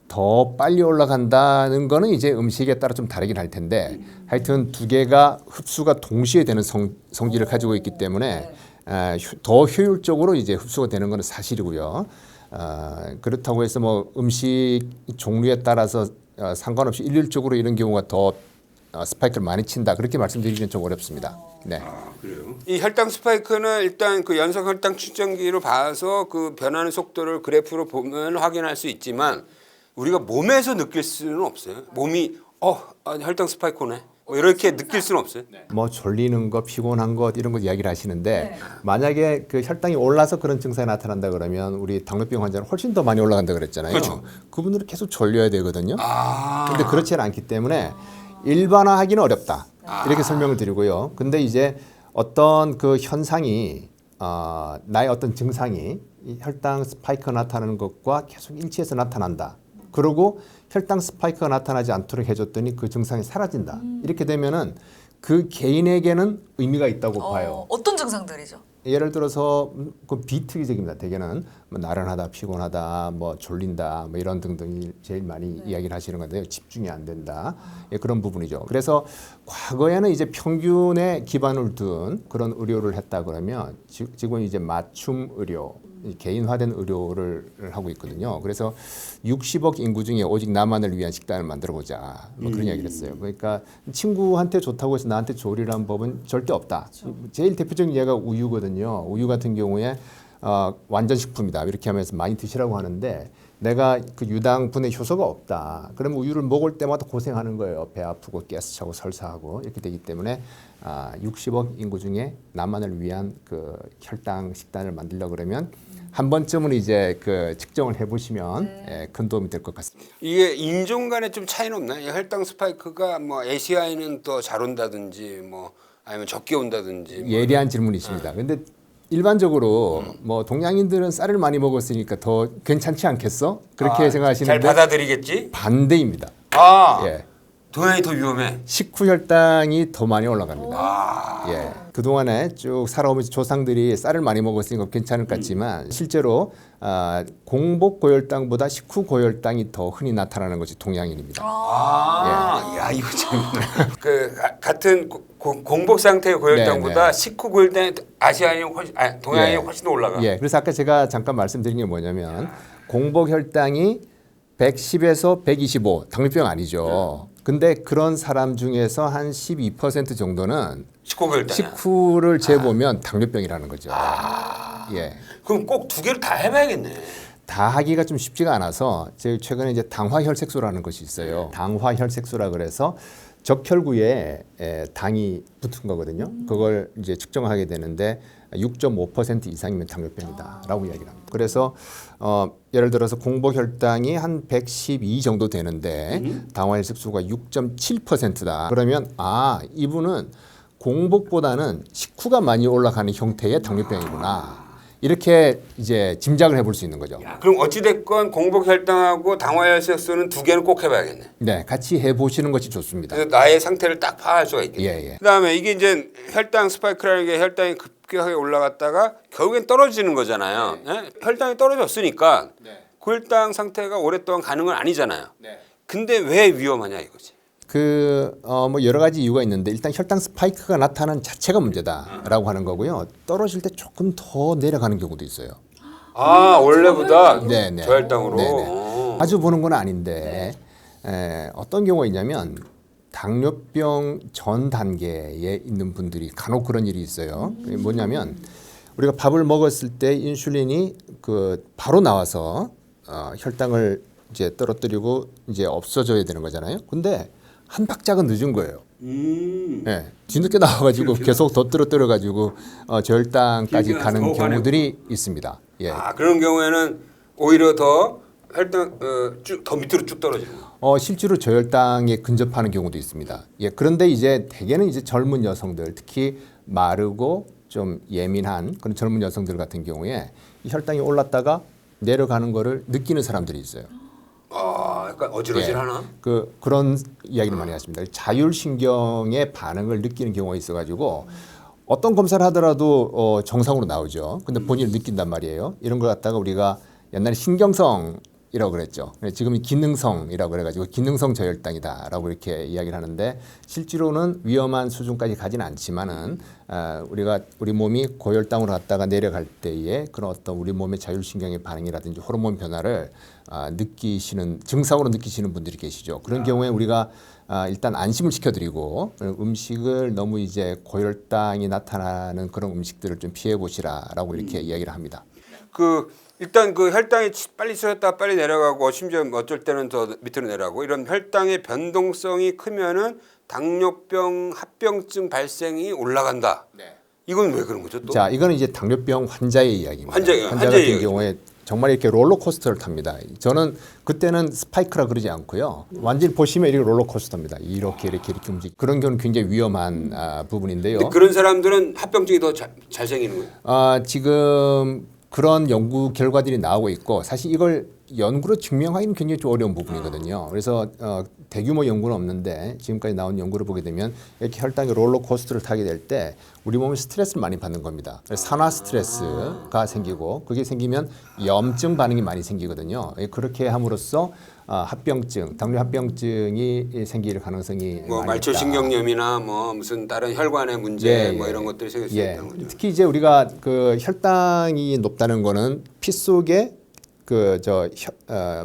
더 빨리 올라간다는 거는 이제 음식에 따라 좀 다르긴 할 텐데 하여튼 두 개가 흡수가 동시에 되는 성질을 가지고 있기 때문에 더 효율적으로 이제 흡수가 되는 거는 사실이고요. 그렇다고 해서 뭐 음식 종류에 따라서 상관없이 일률적으로 이런 경우가 더 스파이크를 많이 친다 그렇게 말씀드리기는 좀 어렵습니다. 네. 아, 그래요? 이 혈당 스파이크는 일단 그 연속 혈당 측정기로 봐서 그 변하는 속도를 그래프로 보면 확인할 수 있지만 우리가 몸에서 느낄 수는 없어요. 몸이 혈당 스파이크네. 뭐 이렇게 느낄 수는 없어요. 뭐 졸리는 거, 피곤한 것 이런 거 이야기를 하시는데 만약에 그 혈당이 올라서 그런 증상이 나타난다 그러면 우리 당뇨병 환자는 훨씬 더 많이 올라간다 그랬잖아요. 그렇죠. 그분들은 계속 졸려야 되거든요. 아. 근데 그렇지는 않기 때문에 일반화하기는 어렵다. 이렇게 설명을 드리고요. 근데 이제 어떤 그 현상이 나의 어떤 증상이 이 혈당 스파이크가 나타나는 것과 계속 일치해서 나타난다. 그리고 혈당 스파이크가 나타나지 않도록 해줬더니 그 증상이 사라진다. 이렇게 되면은 그 개인에게는 의미가 있다고 봐요. 어떤 증상들이죠? 예를 들어서 그 비특이적입니다. 대개는 뭐 나른하다, 피곤하다, 뭐 졸린다, 뭐 이런 등등이 제일 많이 이야기를 하시는 건데요. 집중이 안 된다. 예, 그런 부분이죠. 그래서 과거에는 이제 평균에 기반을 둔 그런 의료를 했다 그러면 지금 이제 맞춤 의료, 개인화된 의료를 하고 있거든요. 그래서 60억 인구 중에 오직 나만을 위한 식단을 만들어보자. 뭐 그런 이야기를 했어요. 그러니까 친구한테 좋다고 해서 나한테 조리라는 법은 절대 없다. 제일 대표적인 예가 우유거든요. 우유 같은 경우에 완전 식품이다. 이렇게 하면서 많이 드시라고 하는데 내가 그 유당분의 효소가 없다. 그러면 우유를 먹을 때마다 고생하는 거예요. 배 아프고 가스 차고 설사하고 이렇게 되기 때문에 60억 인구 중에 나만을 위한 그 혈당 식단을 만들려고 그러면 한 번쯤은 이제 그 측정을 해보시면 큰 도움이 될 것 같습니다. 이게 인종 간에 좀 차이는 없나요? 혈당 스파이크가 뭐 아시아인은 더 잘 온다든지 뭐 아니면 적게 온다든지 뭐. 예리한 질문이십니다. 근데 일반적으로 뭐 동양인들은 쌀을 많이 먹었으니까 더 괜찮지 않겠어? 그렇게 생각하시는데 잘 받아들이겠지? 반대입니다. 예. 동양이 더 위험해. 식후 혈당이 더 많이 올라갑니다. 예. 그동안에 쭉 살아오면서 조상들이 쌀을 많이 먹었으니까 괜찮을 것 같지만 실제로 공복 고혈당보다 식후 고혈당이 더 흔히 나타나는 것이 동양인입니다. 야 이거 재밌네. 그 같은 공복 상태의 고혈당보다 식후 고혈당이 아시아인이 동양인이 훨씬 더 올라가. 예. 그래서 아까 제가 잠깐 말씀드린 게 뭐냐면 공복 혈당이 110에서 125 당뇨병 아니죠. 근데 그런 사람 중에서 한 12% 정도는 식후 고혈당. 식후를 재보면 당뇨병이라는 거죠. 예. 그럼 꼭 두 개를 다 해봐야겠네. 다 하기가 좀 쉽지가 않아서 제일 최근에 이제 당화혈색소라는 것이 있어요. 당화혈색소라 그래서 적혈구에 당이 붙은 거거든요. 그걸 이제 측정하게 되는데 6.5% 이상이면 당뇨병이다라고 이야기를 합니다. 그래서 예를 들어서 공복 혈당이 한 112 정도 되는데 당화혈색소가 6.7%다. 그러면 이분은 공복보다는 식후가 많이 올라가는 형태의 당뇨병이구나. 이렇게 이제 짐작을 해볼 수 있는 거죠. 그럼 어찌됐건 공복 혈당하고 당화혈색소는 두 개는 꼭 해봐야겠네. 네, 같이 해보시는 것이 좋습니다. 그래서 나의 상태를 딱 파악할 수가 있겠네. 예. 그다음에 이게 이제 혈당 스파이크라는 게 혈당이 급격하게 올라갔다가 결국엔 떨어지는 거잖아요. 예? 혈당이 떨어졌으니까 고혈당 상태가 오랫동안 가는 건 아니잖아요. 근데 왜 위험하냐 이거지. 뭐 여러 가지 이유가 있는데 일단 혈당 스파이크가 나타나는 자체가 문제다라고 하는 거고요. 떨어질 때 조금 더 내려가는 경우도 있어요. 원래보다 네네. 저혈당으로. 네네. 아주 보는 건 아닌데 어떤 경우가 있냐면 당뇨병 전 단계에 있는 분들이 간혹 그런 일이 있어요. 그게 뭐냐면 우리가 밥을 먹었을 때 인슐린이 그 바로 나와서 혈당을 이제 떨어뜨리고 이제 없어져야 되는 거잖아요. 근데 한 박자가 늦은 거예요. 네, 뒤늦게 나와가지고 계속 더 떨어뜨려가지고 저혈당까지 길게 가는 나서 더 경우들이 있습니다. 예. 아 그런 경우에는 오히려 더 혈당 더 밑으로 쭉 떨어지는 거. 실제로 저혈당에 근접하는 경우도 있습니다. 예, 그런데 이제 대개는 이제 젊은 여성들, 특히 마르고 좀 예민한 그런 젊은 여성들 같은 경우에 이 혈당이 올랐다가 내려가는 거를 느끼는 사람들이 있어요. 아 약간 어지러질하나? 그런 이야기를 많이 하십니다. 자율신경의 반응을 느끼는 경우가 있어가지고 어떤 검사를 하더라도 정상으로 나오죠. 근데 본인을 느낀단 말이에요. 이런 걸 갖다가 우리가 옛날에 신경성이라고 그랬죠. 지금은 기능성이라고 그래가지고 기능성 저혈당이다라고 이렇게 이야기를 하는데 실제로는 위험한 수준까지 가지는 않지만은 우리가 우리 몸이 고혈당으로 갔다가 내려갈 때에 그런 어떤 우리 몸의 자율신경의 반응이라든지 호르몬 변화를 느끼시는 증상으로 느끼시는 분들이 계시죠. 그런 경우에 우리가 일단 안심을 시켜드리고 음식을 너무 이제 고혈당이 나타나는 그런 음식들을 좀 피해 보시라라고 이렇게 이야기를 합니다. 일단 그 혈당이 빨리 쏘였다가 빨리 내려가고 심지어 어쩔 때는 더 밑으로 내려가고 이런 혈당의 변동성이 크면은 당뇨병 합병증 발생이 올라간다. 네. 이건 왜 그런 거죠? 또? 자, 이거는 이제 당뇨병 환자의 이야기입니다. 환자 같은 이야기죠. 경우에 정말 이렇게 롤러코스터를 탑니다. 저는 그때는 스파이크라 그러지 않고요. 완전히 보시면 이렇게 롤러코스터입니다. 이렇게 움직. 그런 경우는 굉장히 위험한 부분인데요. 근데 그런 사람들은 합병증이 더 잘 생기는 거예요. 지금 그런 연구 결과들이 나오고 있고 사실 이걸 연구로 증명하기는 굉장히 좀 어려운 부분이거든요. 그래서 대규모 연구는 없는데 지금까지 나온 연구를 보게 되면 이렇게 혈당이 롤러코스터를 타게 될 때 우리 몸이 스트레스를 많이 받는 겁니다. 그래서 산화 스트레스가 생기고 그게 생기면 염증 반응이 많이 생기거든요. 그렇게 함으로써 합병증, 당뇨 합병증이 생길 가능성이 뭐 많이 말초신경염이나 뭐 무슨 다른 혈관의 문제 뭐 이런 것들이 생길 수 있다는 거죠. 특히 이제 우리가 그 혈당이 높다는 거는 피 속에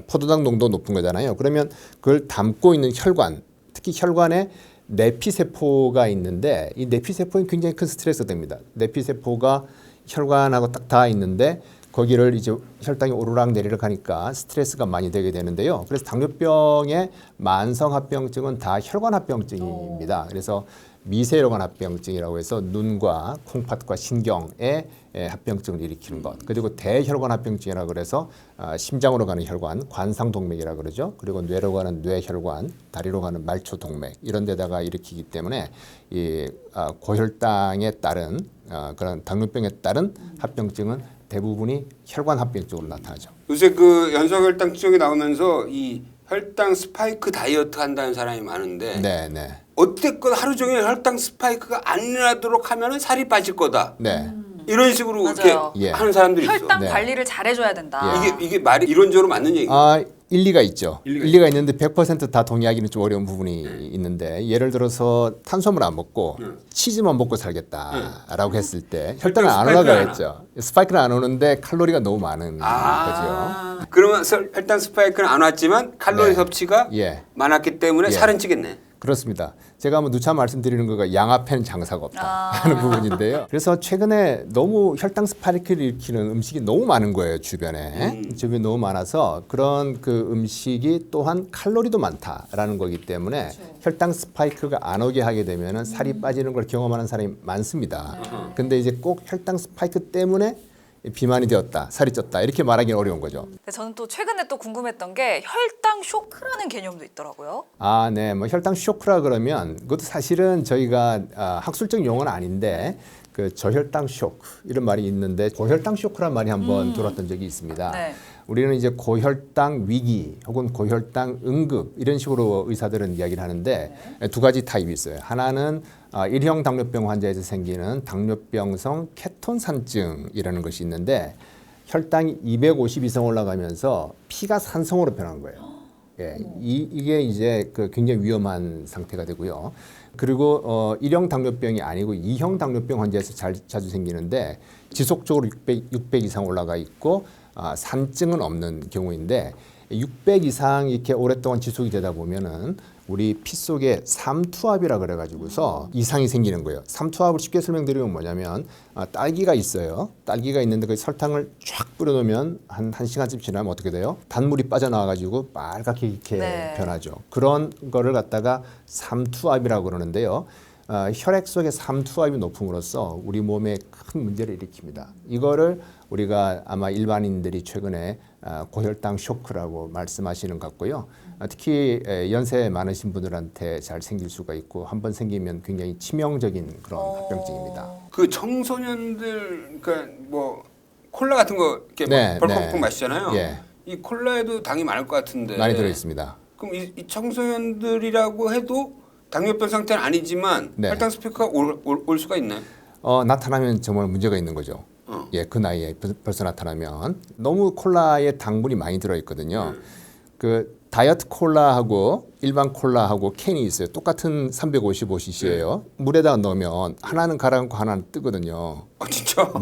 포도당 농도 높은 거잖아요. 그러면 그걸 담고 있는 혈관, 특히 혈관에 내피세포가 있는데 이 내피세포는 굉장히 큰 스트레스가 됩니다. 내피세포가 혈관하고 딱 닿아 있는데 거기를 이제 혈당이 오르락 내리락 하니까 스트레스가 많이 되게 되는데요. 그래서 당뇨병의 만성 합병증은 다 혈관 합병증입니다. 그래서 미세혈관 합병증이라고 해서 눈과 콩팥과 신경의 합병증을 일으키는 것. 그리고 대혈관 합병증이라고 그래서 심장으로 가는 혈관, 관상동맥이라고 그러죠. 그리고 뇌로 가는 뇌혈관, 다리로 가는 말초동맥 이런 데다가 일으키기 때문에 이 고혈당에 따른 그런 당뇨병에 따른 합병증은 대부분이 혈관 합병증으로 나타나죠. 요새 그 연소혈당 쪽이 나오면서 이 혈당 스파이크 다이어트 한다는 사람이 많은데 네. 어쨌건 하루 종일 혈당 스파이크가 안 나도록 하면은 살이 빠질 거다. 네. 이런 식으로 맞아요. 이렇게 하는 사람들이 있어. 혈당 네. 관리를 잘해줘야 된다. 이게 말이 이론적으로 맞는 얘기예요. 일리가 있죠. 일리가 있는데 100%다 동의하기는 좀 어려운 부분이 있는데 예를 들어서 탄수화물 안 먹고 치즈만 먹고 살겠다라고 했을 때 혈당은 안 올라가겠죠. 했죠. 스파이크는 안 오는데 칼로리가 너무 많은 거죠. 그러면 혈당 스파이크는 안 왔지만 칼로리 네. 섭취가 예. 많았기 때문에 살은 찌겠네. 그렇습니다. 제가 한번 누차 말씀드리는 거가 양 앞에는 장사가 없다 하는 부분인데요. 그래서 최근에 너무 혈당 스파이크를 일으키는 음식이 너무 많은 거예요. 주변에 너무 많아서 그런 그 음식이 또한 칼로리도 많다라는 거기 때문에 그렇죠. 혈당 스파이크가 안 오게 하게 되면은 살이 빠지는 걸 경험하는 사람이 많습니다. 근데 이제 꼭 혈당 스파이크 때문에 비만이 되었다, 살이 쪘다 이렇게 말하기는 어려운 거죠. 근데 저는 또 최근에 또 궁금했던 게 혈당 쇼크라는 개념도 있더라고요. 네, 뭐 혈당 쇼크라 그러면 그것도 사실은 저희가 학술적 용어는 아닌데 그 저혈당 쇼크 이런 말이 있는데 고혈당 쇼크란 말이 한번 돌았던 적이 있습니다. 네. 우리는 이제 고혈당 위기 혹은 고혈당 응급 이런 식으로 의사들은 이야기를 하는데 두 가지 타입이 있어요. 하나는 1형 당뇨병 환자에서 생기는 당뇨병성 케톤산증이라는 것이 있는데 혈당이 250 이상 올라가면서 피가 산성으로 변한 거예요. 이게 이제 그 굉장히 위험한 상태가 되고요. 그리고 1형 당뇨병이 아니고 2형 당뇨병 환자에서 자주 생기는데 지속적으로 600 이상 올라가 있고 산증은 없는 경우인데 600 이상 이렇게 오랫동안 지속이 되다 보면은 우리 피 속에 삼투압이라 그래가지고서 이상이 생기는 거예요. 삼투압을 쉽게 설명드리면 뭐냐면 딸기가 있어요. 딸기가 있는데 그 설탕을 쫙 뿌려놓으면 한 1시간쯤 지나면 어떻게 돼요? 단물이 빠져나와가지고 빨갛게 이렇게 네. 변하죠. 그런 거를 갖다가 삼투압이라고 그러는데요. 혈액 속의 삼투압이 높음으로써 우리 몸에 큰 문제를 일으킵니다. 이거를 우리가 아마 일반인들이 최근에 고혈당 쇼크라고 말씀하시는 것 같고요. 특히 연세 많으신 분들한테 잘 생길 수가 있고 한번 생기면 굉장히 치명적인 그런 합병증입니다. 그 청소년들 그러니까 뭐 콜라 같은 거 이렇게 네, 벌컥벌컥 네. 마시잖아요. 예. 이 콜라에도 당이 많을 것 같은데. 많이 들어 있습니다. 그럼 이 청소년들이라고 해도 당뇨병 상태는 아니지만 네. 혈당 스피크가 올 수가 있나요? 나타나면 정말 문제가 있는 거죠. 예, 그 나이에 벌써 나타나면 너무 콜라에 당분이 많이 들어 있거든요. 그 다이어트 콜라하고 일반 콜라하고 캔이 있어요. 똑같은 355cc예요. 물에다가 넣으면 하나는 가라앉고 하나는 뜨거든요. 진짜?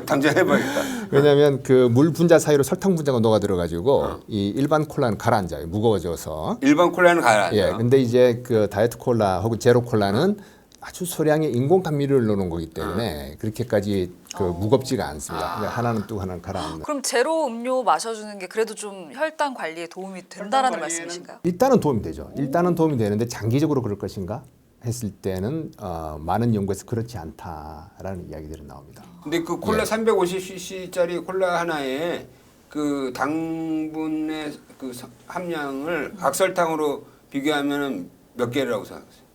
당장 해봐야겠다. 왜냐하면 그 물 분자 사이로 설탕 분자가 녹아 들어가지고 이 일반 콜라는 가라앉아요. 무거워져서. 일반 콜라는 가라앉아. 예, 근데 이제 그 다이어트 콜라 혹은 제로 콜라는 아주 소량의 인공 감미료를 넣는 거기 때문에 그렇게까지 그 무겁지가 않습니다. 그러니까 하나는 뜨고 하나는 가라앉는. 그럼 제로 음료 마셔주는 게 그래도 좀 혈당 관리에 도움이 된다라는 말씀이신가요? 일단은 도움이 되죠. 일단은 도움이 되는데 장기적으로 그럴 것인가 했을 때는 많은 연구에서 그렇지 않다라는 이야기들이 나옵니다. 근데 그 콜라 350cc짜리 콜라 하나에 그 당분의 그 함량을 각설탕으로 비교하면 몇 개라고 생각하세요?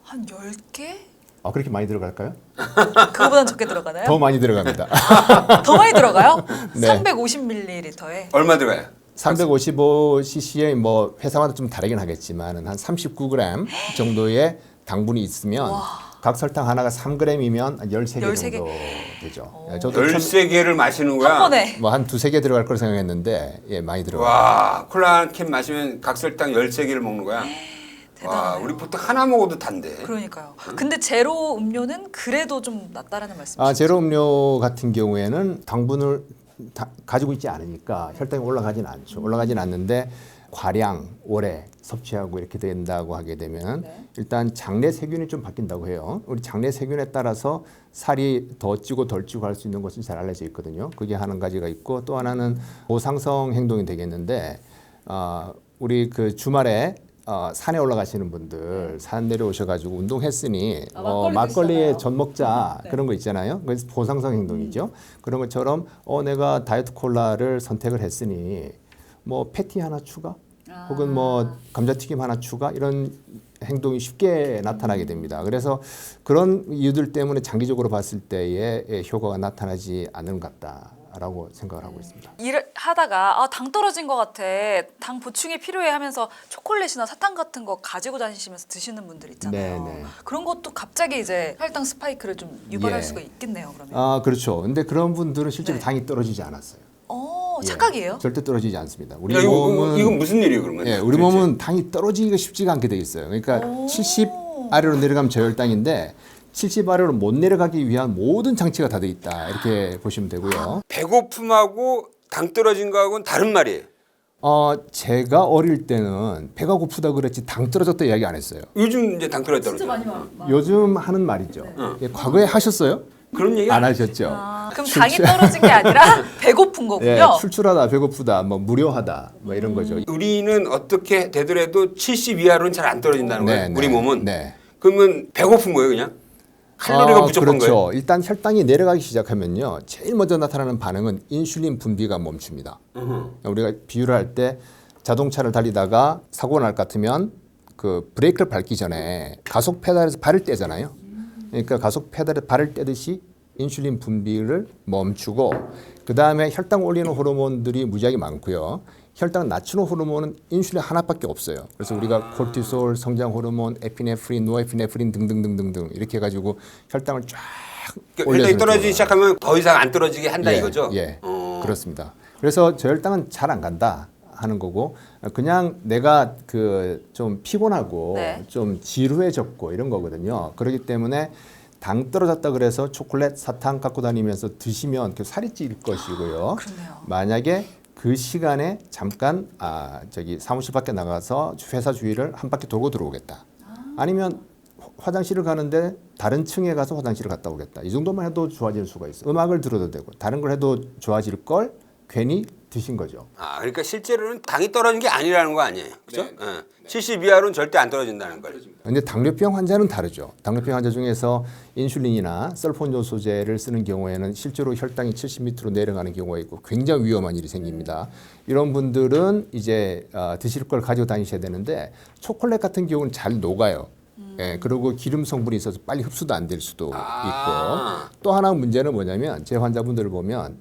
한 10개? 그렇게 많이 들어갈까요? 그거보단 적게 들어가나요? 더 많이 들어갑니다. 더 많이 들어가요? 네. 350ml에? 얼마 들어가요? 355cc의 뭐 회사마다 좀 다르긴 하겠지만 한 39g 정도의 당분이 있으면 각 설탕 하나가 3g이면 13개 13개. 정도 되죠. 예, 저도 13개를 마시는 거야? 한 번에. 뭐한 두세 개 들어갈 걸 생각했는데 예, 많이 들어가요. 와, 콜라 한 캔 마시면 각설탕 13개를 먹는 거야? 와, 대단하네요. 우리 보통 하나 먹어도 단데. 그러니까요. 근데 제로 음료는 그래도 좀 낫다라는 말씀이시죠? 제로 음료 같은 경우에는 당분을 가지고 있지 않으니까 혈당이 올라가진 않죠. 올라가진 않는데 과량 오래 섭취하고 이렇게 된다고 하게 되면 일단 장내 세균이 좀 바뀐다고 해요. 우리 장내 세균에 따라서 살이 더 찌고 덜 찌고 할 수 있는 것은 잘 알려져 있거든요. 그게 한 가지가 있고 또 하나는 고상성 행동이 되겠는데 우리 그 주말에 산에 올라가시는 분들 산 내려오셔가지고 운동했으니 막걸리에 전 먹자 그런 거 있잖아요. 그래서 보상성 행동이죠. 그런 것처럼 내가 다이어트 콜라를 선택을 했으니 뭐 패티 하나 추가 혹은 뭐 감자튀김 하나 추가 이런 행동이 쉽게 나타나게 됩니다. 그래서 그런 이유들 때문에 장기적으로 봤을 때의 효과가 나타나지 않는 것 같다라고 생각을 하고 있습니다. 일을 하다가 당 떨어진 것 같아, 당 보충이 필요해 하면서 초콜릿이나 사탕 같은 거 가지고 다니시면서 드시는 분들 있잖아요. 네, 네. 그런 것도 갑자기 이제 혈당 스파이크를 좀 유발할 예. 수가 있겠네요. 그러면. 그렇죠. 근데 그런 분들은 실제로 네. 당이 떨어지지 않았어요. 예, 착각이에요? 절대 떨어지지 않습니다. 우리 야, 몸은 이건 무슨 일이에요, 그러면? 예, 우리 몸은 당이 떨어지기가 쉽지가 않게 돼 있어요. 그러니까 70 아래로 내려가면 저혈당인데 70 아래로 못 내려가기 위한 모든 장치가 다 돼 있다. 이렇게 보시면 되고요. 배고픔하고 당 떨어진 거하고는 다른 말이에요. 제가 어릴 때는 배가 고프다 그랬지 당 떨어졌다 이야기 안 했어요. 요즘 이제 당 떨어졌다고 그러죠. 요즘 하는 말이죠. 예, 과거에 하셨어요? 그런 얘기 안 하셨죠. 그럼 당이 떨어진 게 아니라 배고픈 거군요. 예, 출출하다, 배고프다, 뭐 무료하다, 뭐 이런 거죠. 우리는 어떻게 되더라도 70 이하로는 잘 안 떨어진다는 거예요. 우리 몸은. 네. 그러면 배고픈 거예요, 그냥? 칼로리가 부족한 그렇죠. 거예요. 일단 혈당이 내려가기 시작하면요, 제일 먼저 나타나는 반응은 인슐린 분비가 멈춥니다. 우리가 비유를 할 때 자동차를 달리다가 사고가 날 것 같으면 그 브레이크를 밟기 전에 가속 페달에서 발을 떼잖아요. 그러니까 가속 페달에 발을 떼듯이 인슐린 분비를 멈추고 그 다음에 혈당 올리는 호르몬들이 무지하게 많고요. 혈당 낮추는 호르몬은 인슐린 하나밖에 없어요. 그래서 우리가 코르티솔, 성장 호르몬, 에피네프린, 노에피네프린 등등등등등 이렇게 해가지고 혈당을 쫙 혈당이 떨어지기 시작하면 더 이상 안 떨어지게 한다 이거죠? 예, 그렇습니다. 그래서 저혈당은 잘 안 간다 하는 거고 그냥 내가 그 좀 피곤하고 네. 좀 지루해졌고 이런 거거든요. 그렇기 때문에 당 떨어졌다 그래서 초콜릿, 사탕 갖고 다니면서 드시면 살이 찔 것이고요. 그렇네요. 만약에 그 시간에 잠깐 저기 사무실 밖에 나가서 회사 주위를 한 바퀴 돌고 들어오겠다. 아니면 화장실을 가는데 다른 층에 가서 화장실을 갔다 오겠다. 이 정도만 해도 좋아질 수가 있어. 음악을 들어도 되고 다른 걸 해도 좋아질 걸 괜히 드신 거죠. 그러니까 실제로는 당이 떨어진 게 아니라는 거 아니에요. 그렇죠? 70 이하로는 절대 안 떨어진다는 거예요. 근데 당뇨병 환자는 다르죠. 당뇨병 환자 중에서 인슐린이나 설폰요소제를 쓰는 경우에는 실제로 혈당이 70 밑으로 내려가는 경우가 있고 굉장히 위험한 일이 생깁니다. 이런 분들은 이제 드실 걸 가지고 다니셔야 되는데 초콜릿 같은 경우는 잘 녹아요. 예, 그리고 기름 성분이 있어서 빨리 흡수도 안 될 수도 있고 또 하나 문제는 뭐냐면 제 환자분들을 보면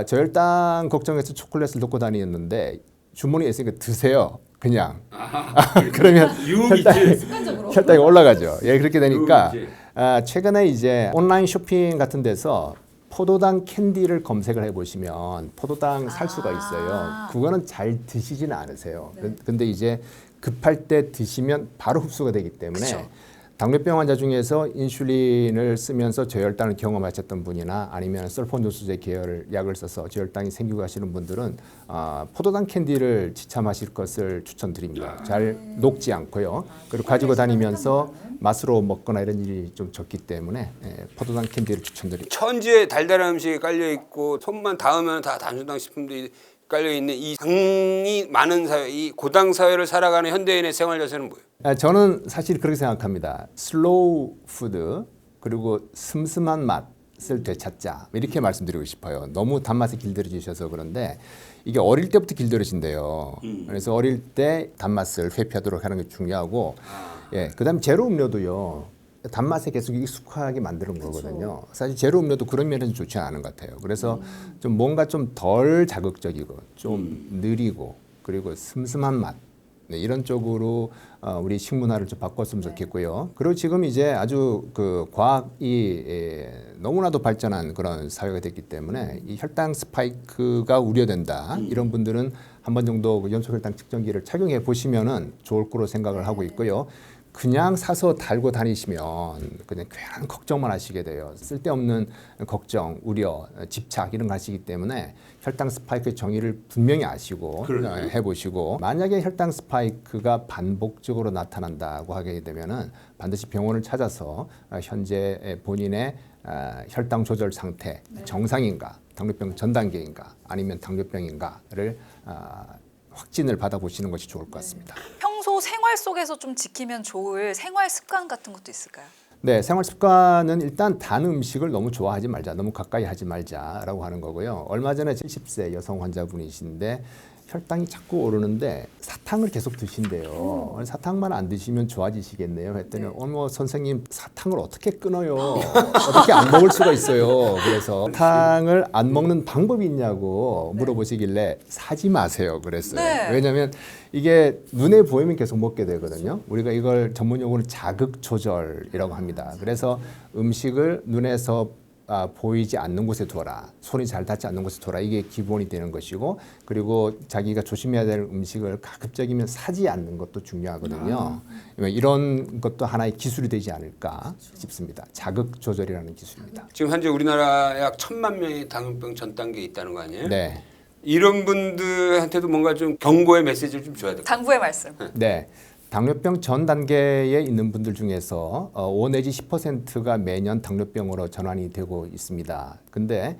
저혈당 걱정해서 초콜릿을 넣고 다니는데 주머니에 있으니까 드세요. 그냥. 그러면 혈당이 올라가죠. 예, 그렇게 되니까 최근에 이제 온라인 쇼핑 같은 데서 포도당 캔디를 검색을 해보시면 포도당 살 수가 있어요. 그거는 잘 드시지는 않으세요. 근데 이제 급할 때 드시면 바로 흡수가 되기 때문에 그쵸. 당뇨병 환자 중에서 인슐린을 쓰면서 저혈당을 경험하셨던 분이나 아니면 설폰요소제 계열 약을 써서 저혈당이 생기고 하시는 분들은 포도당 캔디를 지참하실 것을 추천드립니다. 잘 녹지 않고요. 그리고 가지고 다니면서 맛으로 먹거나 이런 일이 좀 적기 때문에 포도당 캔디를 추천드립니다. 천지에 달달한 음식이 깔려 있고 손만 닿으면 다 단순당 식품들이 깔려 있는 이 당이 많은 사회, 이 고당 사회를 살아가는 현대인의 생활 자세는 뭐예요? 저는 사실 그렇게 생각합니다. 슬로우 푸드 그리고 슴슴한 맛을 되찾자 이렇게 말씀드리고 싶어요. 너무 단맛에 길들여지셔서 그런데 이게 어릴 때부터 길들여진대요. 그래서 어릴 때 단맛을 회피하도록 하는 게 중요하고 예, 그다음 제로 음료도요. 단맛에 계속 익숙하게 만드는 거거든요. 사실 제로 음료도 그런 면에서 좋지 않은 것 같아요. 그래서 좀 뭔가 좀 덜 자극적이고 좀 느리고 그리고 슴슴한 맛 이런 쪽으로 우리 식문화를 좀 바꿨으면 좋겠고요. 그리고 지금 이제 아주 그 과학이 너무나도 발전한 그런 사회가 됐기 때문에 이 혈당 스파이크가 우려된다. 이런 분들은 한 번 정도 그 연속 혈당 측정기를 착용해 보시면은 좋을 거로 생각을 하고 있고요. 그냥 사서 달고 다니시면 그냥 괜한 걱정만 하시게 돼요. 쓸데없는 걱정, 우려, 집착 이런 거 하시기 때문에 혈당 스파이크의 정의를 분명히 아시고 해보시고 만약에 혈당 스파이크가 반복적으로 나타난다고 하게 되면은 반드시 병원을 찾아서 현재 본인의 혈당 조절 상태 정상인가, 당뇨병 전 단계인가, 아니면 당뇨병인가를 확진을 받아보시는 것이 좋을 것 같습니다. 평소 생활 속에서 좀 지키면 좋을 생활 습관 같은 것도 있을까요? 네, 생활 습관은 일단 단 음식을 너무 좋아하지 말자, 너무 가까이 하지 말자라고 하는 거고요. 얼마 전에 70세 여성 환자분이신데 혈당이 자꾸 오르는데 사탕을 계속 드신대요. 사탕만 안 드시면 좋아지시겠네요. 했더니 어머 선생님 사탕을 어떻게 끊어요? 어떻게 안 먹을 수가 있어요? 그래서 사탕을 안 먹는 방법이 있냐고 물어보시길래 사지 마세요. 그랬어요. 네. 왜냐하면 이게 눈에 보이면 계속 먹게 되거든요. 우리가 이걸 전문 용어로 자극 조절이라고 합니다. 그래서 음식을 눈에서 보이지 않는 곳에 둬라. 손이 잘 닿지 않는 곳에 둬라. 이게 기본이 되는 것이고 그리고 자기가 조심해야 될 음식을 가급적이면 사지 않는 것도 중요하거든요. 이런 것도 하나의 기술이 되지 않을까 싶습니다. 자극 조절이라는 기술입니다. 지금 현재 우리나라 약 1,000만 명이 당뇨병 전 단계에 있다는 거 아니에요? 네. 이런 분들한테도 뭔가 좀 경고의 메시지를 좀 줘야 될 것 같아요. 당부의 말씀. 네. 당뇨병 전 단계에 있는 분들 중에서 5 내지 10%가 매년 당뇨병으로 전환이 되고 있습니다. 근데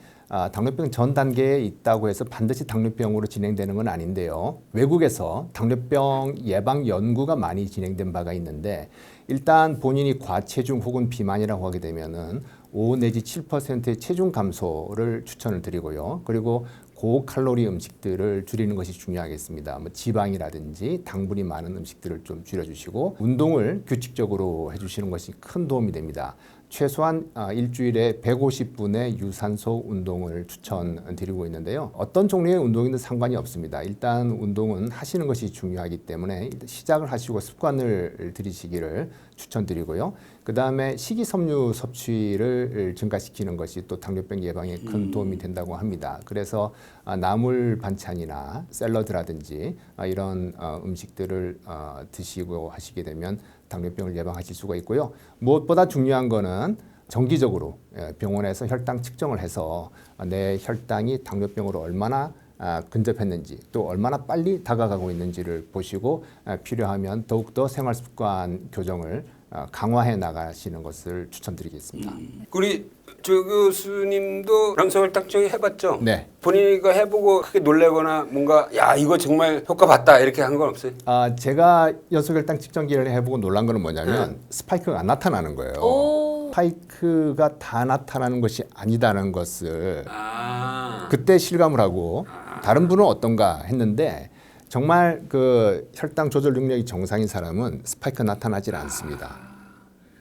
당뇨병 전 단계에 있다고 해서 반드시 당뇨병으로 진행되는 건 아닌데요. 외국에서 당뇨병 예방 연구가 많이 진행된 바가 있는데 일단 본인이 과체중 혹은 비만이라고 하게 되면은 5 내지 7%의 체중 감소를 추천을 드리고요. 그리고 고칼로리 음식들을 줄이는 것이 중요하겠습니다. 뭐 지방이라든지 당분이 많은 음식들을 좀 줄여주시고 운동을 규칙적으로 해주시는 것이 큰 도움이 됩니다. 최소한 일주일에 150분의 유산소 운동을 추천드리고 있는데요. 어떤 종류의 운동이든 상관이 없습니다. 일단 운동은 하시는 것이 중요하기 때문에 시작을 하시고 습관을 들이시기를 추천드리고요. 그 다음에 식이섬유 섭취를 증가시키는 것이 또 당뇨병 예방에 큰 도움이 된다고 합니다. 그래서 나물 반찬이나 샐러드라든지 이런 음식들을 드시고 하시게 되면 당뇨병을 예방하실 수가 있고요. 무엇보다 중요한 거는 정기적으로 병원에서 혈당 측정을 해서 내 혈당이 당뇨병으로 얼마나 근접했는지 또 얼마나 빨리 다가가고 있는지를 보시고 필요하면 더욱더 생활습관 교정을 강화해 나가시는 것을 추천드리겠습니다. 우리 조 교수님도 연소혈당증 해봤죠? 네. 본인이 이거 해보고 크게 놀래거나 뭔가 야 이거 정말 효과 봤다 이렇게 한 건 없어요? 제가 연소혈당 측정기를 해보고 놀란 거는 뭐냐면 스파이크가 안 나타나는 거예요. 오. 스파이크가 다 나타나는 것이 아니다는 것을 아. 그때 실감을 하고 다른 분은 어떤가 했는데 정말 그 혈당 조절 능력이 정상인 사람은 스파이크 나타나질 않습니다.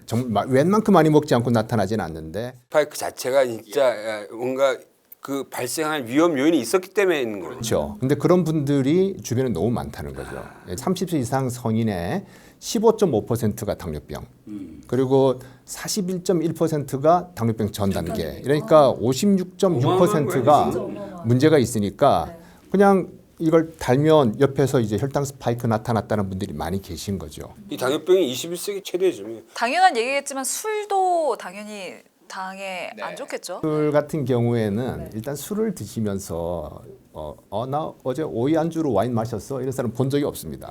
정말 웬만큼 많이 먹지 않고 나타나진 않는데 스파이크 자체가 진짜 뭔가 그 발생할 위험 요인이 있었기 때문에 있는 거죠. 그렇죠. 근데 그런 분들이 주변에 너무 많다는 거죠. 30세 이상 성인의 15.5%가 당뇨병, 그리고 41.1%가 당뇨병 전 단계. 그러니까 56.6%가 문제가 있으니까 그냥 이걸 달면 옆에서 이제 혈당 스파이크 나타났다는 분들이 많이 계신 거죠. 이 당뇨병이 21세기 최대죠. 당연한 얘기겠지만 술도 당연히 당에 안 좋겠죠. 술 같은 경우에는 일단 술을 드시면서 나 어제 오이 안주로 와인 마셨어 이런 사람 본 적이 없습니다.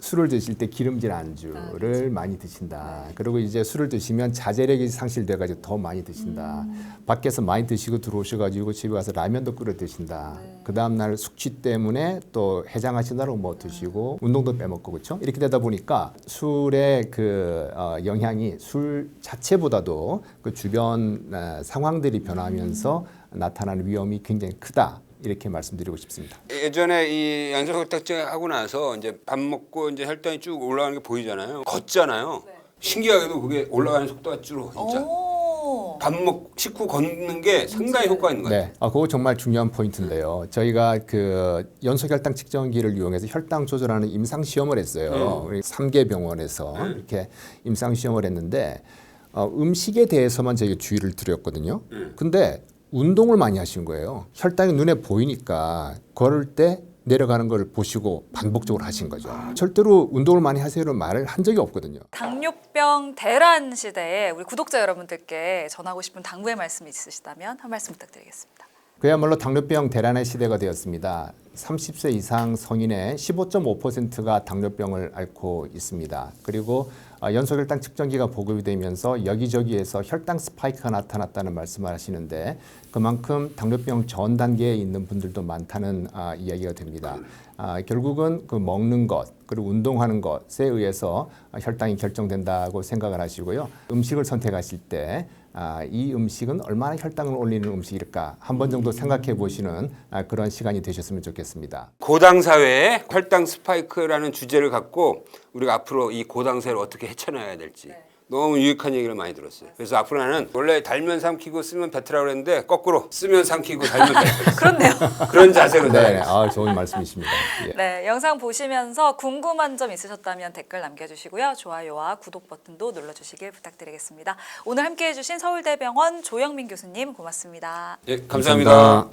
술을 드실 때 기름진 안주를 많이 드신다. 그리고 이제 술을 드시면 자제력이 상실돼가지고 더 많이 드신다. 밖에서 많이 드시고 들어오셔가지고 집에 가서 라면도 끓여 드신다. 그 다음 날 숙취 때문에 또 해장하시느라고 뭐 드시고 운동도 빼먹고 그렇죠. 이렇게 되다 보니까 술의 그 영향이 술 자체보다도 그 주변 상황들이 변하면서 나타나는 위험이 굉장히 크다. 이렇게 말씀드리고 싶습니다. 예전에 이 연소혈당증 하고 나서 이제 밥 먹고 이제 혈당이 쭉 올라가는 게 보이잖아요. 걷잖아요. 신기하게도 그게 올라가는 속도가 줄어 진짜. 오. 밥 먹 식후 걷는 게 상당히 효과 있는 것 같아요. 네, 그거 정말 중요한 포인트인데요. 저희가 그 연소혈당 측정기를 이용해서 혈당 조절하는 임상 시험을 했어요. 우리 3개 병원에서 이렇게 임상 시험을 했는데 음식에 대해서만 저희가 주의를 드렸거든요. 근데 운동을 많이 하신 거예요. 혈당이 눈에 보이니까 걸을 때 내려가는 걸 보시고 반복적으로 하신 거죠. 절대로 운동을 많이 하세요는 말을 한 적이 없거든요. 당뇨병 대란 시대에 우리 구독자 여러분들께 전하고 싶은 당부의 말씀이 있으시다면 한 말씀 부탁드리겠습니다. 그야말로 당뇨병 대란의 시대가 되었습니다. 30세 이상 성인의 15.5%가 당뇨병을 앓고 있습니다. 그리고 연소혈당 측정기가 보급이 되면서 여기저기에서 혈당 스파이크가 나타났다는 말씀을 하시는데 그만큼 당뇨병 전 단계에 있는 분들도 많다는 이야기가 됩니다. 결국은 그 먹는 것 그리고 운동하는 것에 의해서 혈당이 결정된다고 생각을 하시고요. 음식을 선택하실 때 이 음식은 얼마나 혈당을 올리는 음식일까 한 번 정도 생각해 보시는 그런 시간이 되셨으면 좋겠습니다. 고당 사회에 혈당 스파이크라는 주제를 갖고 우리가 앞으로 이 고당 사회를 어떻게 헤쳐나가야 될지 너무 유익한 얘기를 많이 들었어요. 그래서 앞으로 나는 원래 달면 삼키고 쓰면 뱉으라고 그랬는데 거꾸로 쓰면 삼키고 달면 뱉으라. 그렇네요. 그런 자세로 네, 다 좋은 말씀이십니다. 예. 네, 영상 보시면서 궁금한 점 있으셨다면 댓글 남겨주시고요. 좋아요와 구독 버튼도 눌러주시길 부탁드리겠습니다. 오늘 함께해 주신 서울대병원 조영민 교수님 고맙습니다. 예, 감사합니다.